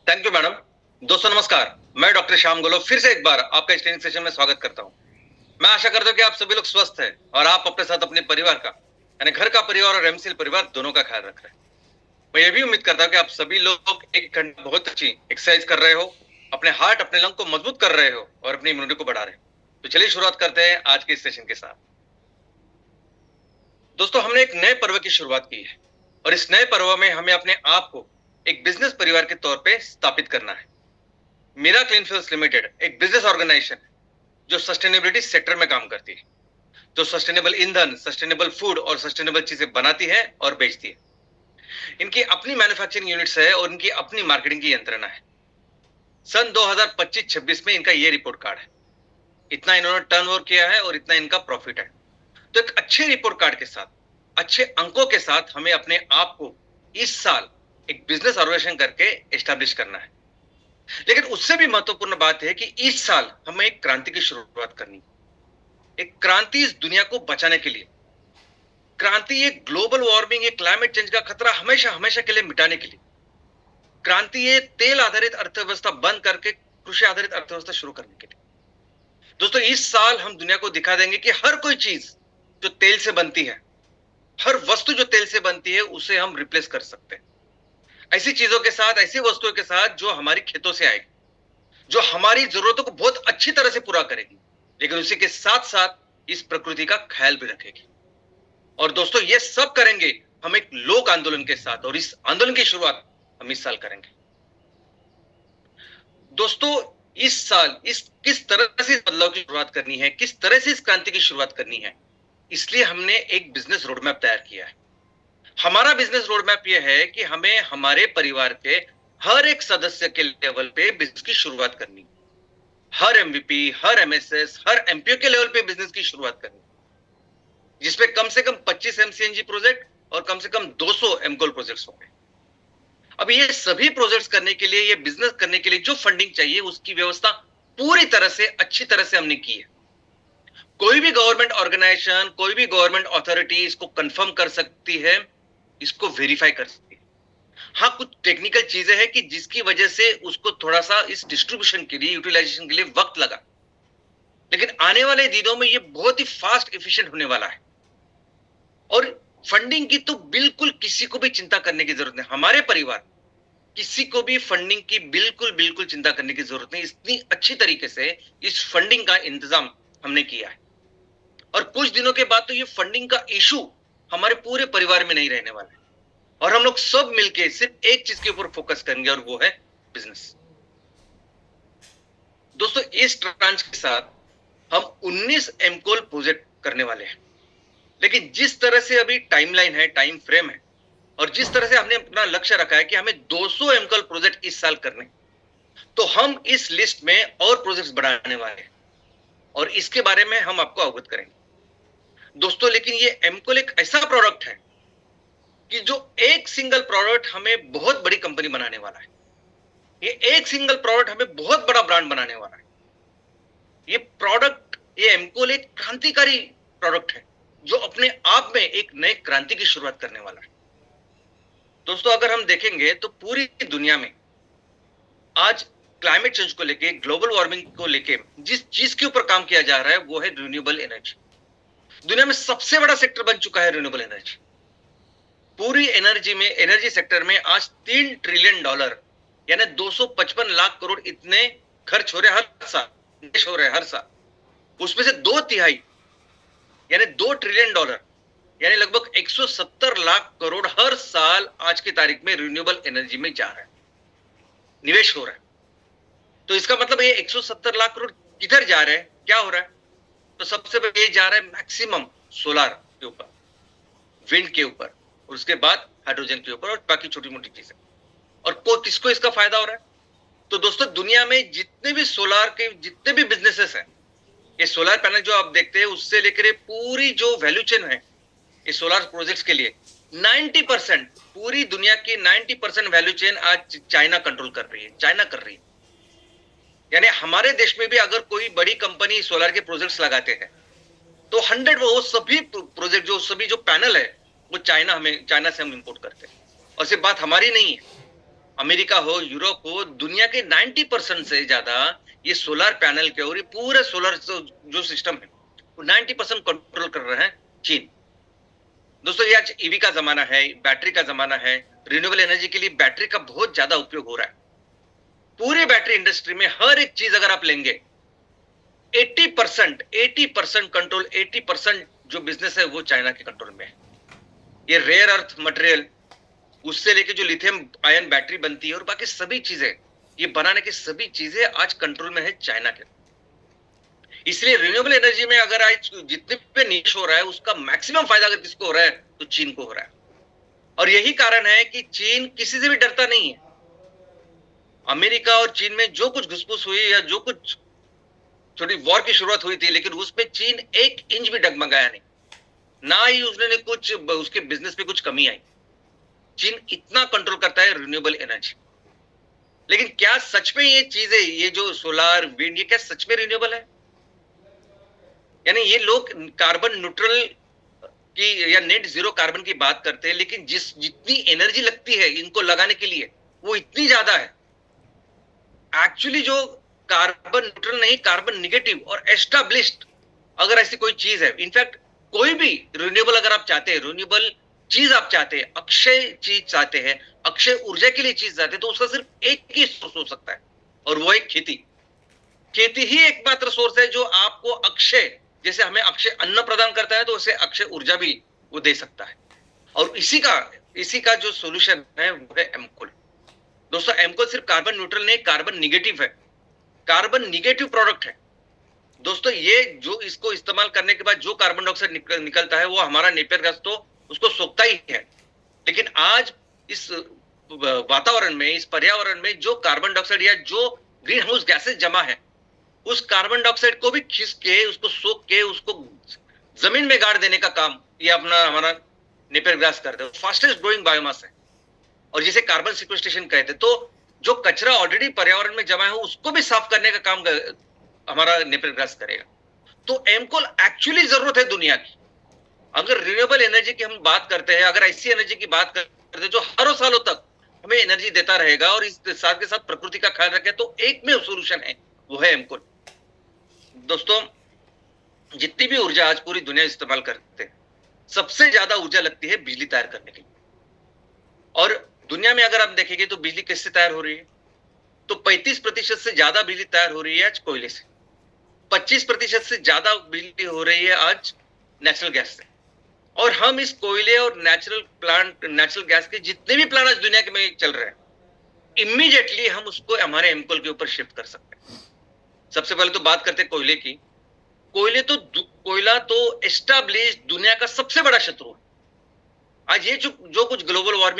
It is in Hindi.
Thank you madam. दोस्तों नमस्कार, मैं डॉक्टर श्याम गोलो फिर से एक बार आपका इस ट्रेनिंग सेशन में स्वागत करता हूं। मैं आशा करता हूं कि आप सभी लोग स्वस्थ हैं और आप अपने साथ अपने परिवार का यानी घर का परिवार और एमसीएल परिवार दोनों का ख्याल रख रहे हैं। मैं ये भी उम्मीद करता हूं कि आप सभी लोग एक घंटा बहुत अच्छी एक्सरसाइज कर रहे हो, अपने हार्ट अपने लंग को मजबूत कर रहे हो और अपनी इम्यूनिटी को बढ़ा रहे हो। तो चलिए शुरुआत करते हैं आज के इस सेशन के साथ। दोस्तों हमने एक नए पर्व की शुरुआत की है और इस नए पर्व में हमें अपने आप को एक बिजनेस परिवार के तौर पे स्थापित करना है। मीरा क्लीन फ्यूल्स लिमिटेड एक बिजनेस ऑर्गेनाइजेशन है जो सस्टेनेबिलिटी सेक्टर में काम करती है, जो सस्टेनेबल ईंधन, सस्टेनेबल फूड और सस्टेनेबल चीजें बनाती है और बेचती है। इनकी अपनी मैन्युफैक्चरिंग यूनिट्स है और इनकी अपनी मार्केटिंग की यंत्रणा है। सन 2025-26 में इनका ये रिपोर्ट कार्ड है। इतना इन्होंने टर्नओवर किया है और इतना इनका प्रॉफिट है। तो एक अच्छे रिपोर्ट कार्ड के साथ, अच्छे अंकों के साथ हमें अपने आप को इस साल एक बिजनेस ऑर्गेनाइजेशन करके एस्टैब्लिश करना है। लेकिन उससे भी महत्वपूर्ण बात है कि इस साल हमें एक क्रांति की शुरुआत करनी है। एक क्रांति इस दुनिया को बचाने के लिए, क्रांति एक ग्लोबल वार्मिंग, एक क्लाइमेट चेंज का खतरा हमेशा हमेशा के लिए मिटाने के लिए, क्रांति ये तेल आधारित अर्थव्यवस्था बंद करके कृषि आधारित अर्थव्यवस्था शुरू करने के लिए। दोस्तों इस साल हम दुनिया को दिखा देंगे कि हर कोई चीज जो तेल से बनती है, हर वस्तु जो तेल से बनती है, उसे हम रिप्लेस कर सकते हैं ऐसी चीजों के साथ, ऐसी वस्तुओं के साथ जो हमारी खेतों से आएगी, जो हमारी जरूरतों को बहुत अच्छी तरह से पूरा करेगी, लेकिन उसी के साथ साथ इस प्रकृति का ख्याल भी रखेगी। और दोस्तों ये सब करेंगे हम एक लोक आंदोलन के साथ, और इस आंदोलन की शुरुआत हम इस साल करेंगे। दोस्तों इस साल इस किस तरह से बदलाव की शुरुआत करनी है, किस तरह से इस क्रांति की शुरुआत करनी है, इसलिए हमने एक बिजनेस रोड मैप तैयार किया है। हमारा बिजनेस रोड मैप यह है कि हमें हमारे परिवार के हर एक सदस्य के लेवल पे बिजनेस की शुरुआत करनी, हर एमवीपी, हर एमएसएस, हर एमपीओ के लेवल पे बिजनेस की शुरुआत करनी, जिसपे कम से कम 25 एमसीएनजी प्रोजेक्ट और कम से कम 200 एमकोल प्रोजेक्ट्स होंगे। अब ये सभी प्रोजेक्ट्स करने के लिए, ये बिजनेस करने के लिए जो फंडिंग चाहिए, उसकी व्यवस्था पूरी तरह से, अच्छी तरह से हमने की है। कोई भी गवर्नमेंट ऑर्गेनाइजेशन, कोई भी गवर्नमेंट अथॉरिटी इसको कंफर्म कर सकती है, इसको वेरीफाई कर सकती है। हाँ, कुछ टेक्निकल चीजें हैं कि जिसकी वजह से उसको थोड़ा सा इस डिस्ट्रीब्यूशन के लिए, यूटिलाइजेशन के लिए वक्त लगा, लेकिन आने वाले दिनों में ये बहुत ही फास्ट एफिशिएंट होने वाला है। और फंडिंग की तो बिल्कुल किसी को भी चिंता करने की जरूरत नहीं। हमारे परिवार किसी को भी फंडिंग की बिल्कुल बिल्कुल चिंता करने की जरूरत नहीं। इतनी अच्छी तरीके से इस फंडिंग का इंतजाम हमने किया है और कुछ दिनों के बाद तो ये फंडिंग का इशू हमारे पूरे परिवार में नहीं रहने वाला है और हम लोग सब मिलके सिर्फ एक चीज के ऊपर फोकस करेंगे और वो है बिजनेस। दोस्तों इस ट्रांच के साथ हम 19 एमकोल प्रोजेक्ट करने वाले हैं, लेकिन जिस तरह से अभी टाइमलाइन है, टाइम फ्रेम है, और जिस तरह से हमने अपना लक्ष्य रखा है कि हमें 200 एमकोल प्रोजेक्ट इस साल करने, तो हम इस लिस्ट में और प्रोजेक्ट्स बढ़ाने वाले हैं और इसके बारे में हम आपको अवगत करेंगे। दोस्तों लेकिन ये एमकोल एक ऐसा प्रोडक्ट है कि जो एक सिंगल प्रोडक्ट हमें बहुत बड़ी कंपनी बनाने वाला है। ये एक सिंगल प्रोडक्ट हमें बहुत बड़ा ब्रांड बनाने वाला है। ये प्रोडक्ट, ये एमकोल एक क्रांतिकारी प्रोडक्ट है जो अपने आप में एक नए क्रांति की शुरुआत करने वाला है। दोस्तों अगर हम देखेंगे तो पूरी दुनिया में आज क्लाइमेट चेंज को लेके, ग्लोबल वार्मिंग को लेके जिस चीज के ऊपर काम किया जा रहा है वो है रिन्यूएबल एनर्जी। दुनिया में सबसे बड़ा सेक्टर बन चुका है रिन्यूएबल एनर्जी। पूरी एनर्जी में, एनर्जी सेक्टर में आज $3 ट्रिलियन यानी 255 लाख करोड़ इतने खर्च हो रहे हर साल, निवेश हो रहे हर साल। उसमें से 2/3 यानी $2 ट्रिलियन यानी लगभग 170 लाख करोड़ हर साल आज की तारीख में रिन्यूएबल एनर्जी में जा रहा है, निवेश हो रहा है। तो इसका मतलब ये 170 लाख करोड़ किधर जा रहे हैं, क्या हो रहा है? तो सबसे पहले ये जा रहा है मैक्सिमम सोलर के ऊपर, विंड के ऊपर, और उसके बाद हाइड्रोजन के ऊपर और बाकी छोटी मोटी चीजें। और किसको इसका फायदा हो रहा है? तो दोस्तों दुनिया में जितने भी सोलर के जितने भी बिजनेसेस हैं, ये सोलर पैनल जो आप देखते हैं उससे लेकर पूरी जो वैल्यू चेन है इस सोलर प्रोजेक्ट्स के लिए, 90% पूरी दुनिया की 90% वैल्यू चेन आज चाइना कंट्रोल कर रही है, चाइना कर रही है। यानी हमारे देश में भी अगर कोई बड़ी कंपनी सोलर के प्रोजेक्ट्स लगाते हैं तो 100 वो सभी प्रोजेक्ट, जो सभी जो पैनल है वो चाइना से हम इंपोर्ट करते हैं। और सिर्फ बात हमारी नहीं है, अमेरिका हो, यूरोप हो, दुनिया के 90% से ज्यादा ये सोलर पैनल के और ये पूरे सोलर जो सिस्टम है वो 90% कंट्रोल कर रहे हैं चीन। दोस्तों ये आज ईवी का जमाना है, बैटरी का जमाना है, रिन्यूएबल एनर्जी के लिए बैटरी का बहुत ज्यादा उपयोग हो रहा है। पूरे बैटरी इंडस्ट्री में हर एक चीज अगर आप लेंगे 80% कंट्रोल, 80% जो बिजनेस है वो चाइना के कंट्रोल में है। ये रेयर अर्थ मटेरियल उससे लेके जो लिथियम आयन बैटरी बनती है और बाकी सभी चीजें, ये बनाने की सभी चीजें आज कंट्रोल में है चाइना के। इसलिए रिन्यूएबल एनर्जी में अगर आज जितने पे निवेश हो रहा है उसका मैक्सिमम फायदा अगर किसको हो रहा है तो चीन को हो रहा है। और यही कारण है कि चीन किसी से भी डरता नहीं है। अमेरिका और चीन में जो कुछ घुसपुस हुई या जो कुछ छोटी वॉर की शुरुआत हुई थी, लेकिन उसमें चीन 1 इंच भी डगमगाया नहीं, ना ही उसने कुछ उसके बिजनेस पे कुछ कमी आई। चीन इतना कंट्रोल करता है रिन्यूएबल एनर्जी। लेकिन क्या सच में ये चीजें, ये जो सोलर विंड, ये क्या सच में रिन्यूएबल है? यानी ये लोग कार्बन न्यूट्रल की या नेट जीरो कार्बन की बात करते हैं, लेकिन जितनी एनर्जी लगती है इनको लगाने के लिए वो इतनी ज्यादा है। एक्चुअली जो कार्बन न्यूट्रल नहीं, कार्बन निगेटिव और एस्टैब्लिश्ड अगर ऐसी कोई चीज है, इनफैक्ट कोई भी रिन्यूएबल अगर आप चाहते हैं, रिन्यूएबल चीज आप चाहते हैं, अक्षय चीज चाहते हैं, अक्षय ऊर्जा के लिए चीज चाहते हैं, तो उसका सिर्फ एक ही सोर्स हो सकता है और वो है खेती। खेती ही एकमात्र सोर्स है जो आपको अक्षय, जैसे हमें अक्षय अन्न प्रदान करता है तो उसे अक्षय ऊर्जा भी वो दे सकता है। और इसी का जो सोल्यूशन है वो है एमकोल। दोस्तों एमकोल सिर्फ कार्बन न्यूट्रल नहीं, कार्बन निगेटिव है, कार्बन निगेटिव प्रोडक्ट है। दोस्तों ये जो इसको इस्तेमाल करने के बाद जो कार्बन डाइऑक्साइड निकलता है वो हमारा नेपियर गैस तो उसको सोखता ही है, लेकिन आज इस वातावरण में, इस पर्यावरण में जो कार्बन डाइऑक्साइड या जो ग्रीन हाउस गैसेस जमा है, उस कार्बन डाइऑक्साइड को भी खींच के, उसको सोख के, उसको जमीन में गाड़ देने का काम ये अपना हमारा नेपियर ग्रास करते हैं। फास्टेस्ट ग्रोइंग बायोमास है और जिसे कार्बन सिक्वेस्ट्रेशन कहते हैं। तो जो कचरा ऑलरेडी पर्यावरण में जमा है उसको भी साफ करने का काम हमारा नेपियर ग्रास करेगा। तो एमकोल एक्चुअली जरूरत है दुनिया की। अगर रिन्यूएबल एनर्जी की हम बात करते हैं, अगर ऐसी एनर्जी की बात करते हैं जो हर सालों तक हमें एनर्जी देता रहेगा और इस साथ के साथ प्रकृति का ख्याल रखे, तो एक में सोल्यूशन है, वो है एमकोल। दोस्तों जितनी भी ऊर्जा आज पूरी दुनिया इस्तेमाल करते हैं, सबसे ज्यादा ऊर्जा लगती है बिजली तैयार करने के लिए। और दुनिया में अगर आप देखेंगे तो बिजली किससे तैयार हो रही है, तो 35% से ज्यादा बिजली तैयार हो रही है आज कोयले से, 25% से ज्यादा बिजली हो रही है आज नेचुरल गैस से। और हम इस कोयले और नेचुरल गैस के जितने भी प्लांट आज दुनिया के में चल रहे हैं, इमीडिएटली हम उसको हमारे एमकोल के ऊपर शिफ्ट कर सकते हैं। सबसे पहले तो बात करते हैं कोयले की। कोयला तो एस्टैब्लिश दुनिया का सबसे बड़ा शत्रु है। आज ये जो कुछ ग्लोबल वार्मिंग